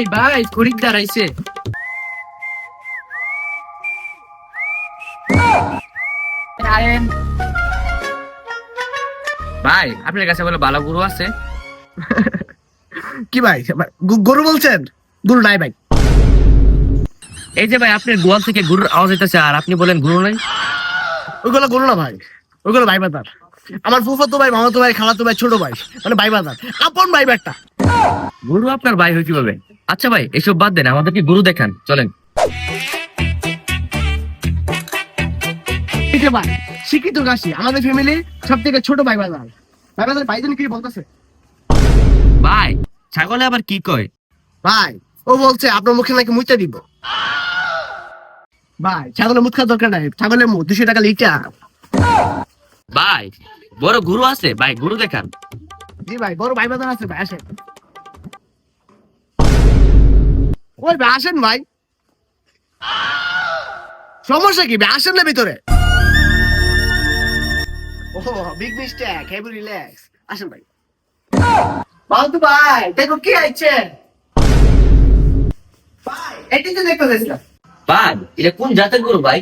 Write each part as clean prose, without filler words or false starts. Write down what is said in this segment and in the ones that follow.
এই ভাই খরিদ্দার আইছে। আয়েন। ভাই আপনার কাছে বলে ভালো গরু আছে? কি ভাই গরু বলছেন? গরু নাই ভাই। এই যে ভাই আপনার গোয়াল থেকে গরুর আওয়াজ হইতেছে আর আপনি বলেন গরু নাই। ওইগুলো গরু না ভাই, ওইগুলো ভাই বাজার। আমার ফুফাতো ভাই, মামাতো ভাই, খালাতো ভাই, ছোট ভাই, মানে ভাই বাজার, আপন ভাই একটা। গরু আপনার ভাই হয় কিভাবে? আচ্ছা ভাই এসব বাদ দেন, আমাদেরকে গরু দেখান চলেন। এই যে ভাই শিক্ষিত কাশি আমাদের ফ্যামিলি সব থেকে ছোট ভাই বাজার। ভাই বাজার ভাইজন কি বলতেছে? ভাই ছাগলে আবার কি কয়? ভাই ও বলছে আপনার মুখে নাকি মুইতে দিব। ভাই ছাগলের মুখ খাওয়ার দরকার নাই, ছাগলের মুখ 200 টাকা লিটার। ভাই বড় গরু আছে ভাই, গরু দেখান। জি ভাই বড় ভাই বাজার আছে ভাই, আসেন। ওই ভাই আসেন ভাই, সমস্যা কি ভাই? আসেন না ভিতরে। ও বিগ মিস্টেক, হেভি রিল্যাক্স। আসেন ভাই। বাবু ভাই দেখো কি আইছে ভাই, এটি তো দেখতে যাচ্ছিলাম। ভাই এটা কোন জাতের গরু ভাই?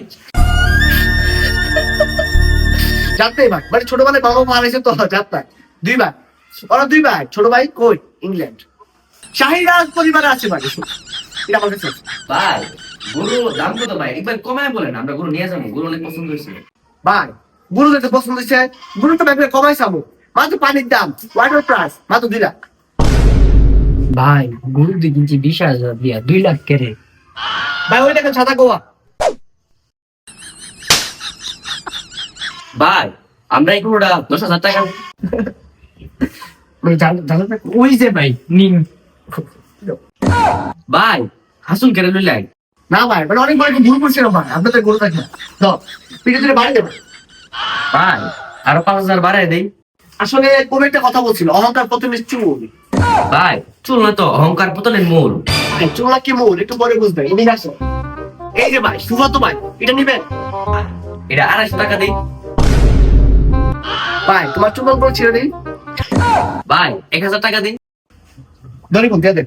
জানতেই ভাই, মানে ছোটবেলায় বাবা মা হারাইছে তো জানতে। দুই ভাই, ওরা দুই ভাই, ছোট ভাই কই ইংল্যান্ড, শাহিরাজ পরিবারে আছে ভাই। এটা আমার কাছে আছে। ভাই গরু দাম কত ভাই? একবার কমায় বলেন, আমরা গরু নিয়ে যাবো, গরু অনেক পছন্দ হয়েছে। ভাই গরু দেখতে পছন্দ হয়েছে, গরু তো ব্যাপারে কমাই চাবো। মাত্র পানির দাম ওয়াটার প্রাইস মাত্র 2 লাখ। ভাই গরু দুই কিনছি 20,000 দিয়া 2 লাখ কেরে। ভাই ওই দেখেন সাদা গোয়া। ভাই আমরা এই গরুটা 10,000 টাকা। ওই যে ভাই নিন। ভাই হাসুন কেড়ে লইলাই। না ভাই মানে অনেক বড় একটা ভুল করছিল ভাই, আপনাদের গরু থাকে না তো পিঠে ধরে বাড়ি দেবেন। ভাই আরো 5,000 বাড়াই দেই। আসলে কোন একটা কথা বলছিল, অহংকার পতনের চুল। ভাই চুল না তো অহংকার পতনের মূল। ভাই চুল না কি মূল একটু পরে বুঝবেন, এদিকে আসো। এই যে ভাই সুফাতো ভাই, এটা নিবেন? এটা 250 টাকা দেই। ভাই তোমার চুল করে ছেড়ে দিই। ভাই 1000 টাকা দিই। ধরে কোন দিয়ে দেন।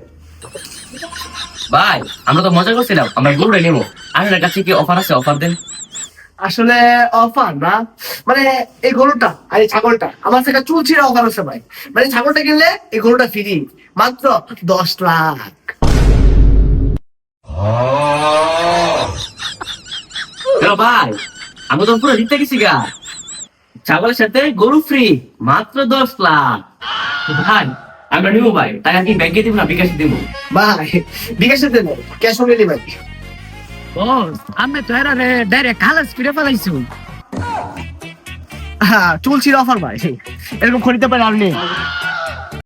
ভাই আমরা তো মজা করছিলাম, আমরা গরুটা নেবো। আপনার কাছে কি অফার আছে? অফার দেন। আসলে অফার না, মানে এই গরুটা আর এই ছাগলটা আমার থেকে চুল ছিঁড়া অফার আছে ভাই। মানে ছাগলটা কিনলে এই গরুটা ফ্রি, মাত্র 10 লাখ। ভাই আমরা তো পুরো জিতে গেছি গা, ছাগলের সাথে গরু ফ্রি, মাত্র 10 লাখ। ভাই আমরা নিবো ভাই, টাকা কি ব্যাংকে দিব না বিকাশে দিব? ভাই বিকাশে দেন, ক্যাশ অন ডেলিভারি। বস আমি তো এরা রে ডাইরেক্ট খালাস ফিরে ফেলাইছো। হ্যাঁ চুল ছিঁড়া অফার ভাই, এরকম খরিদতে পারে আর নেই।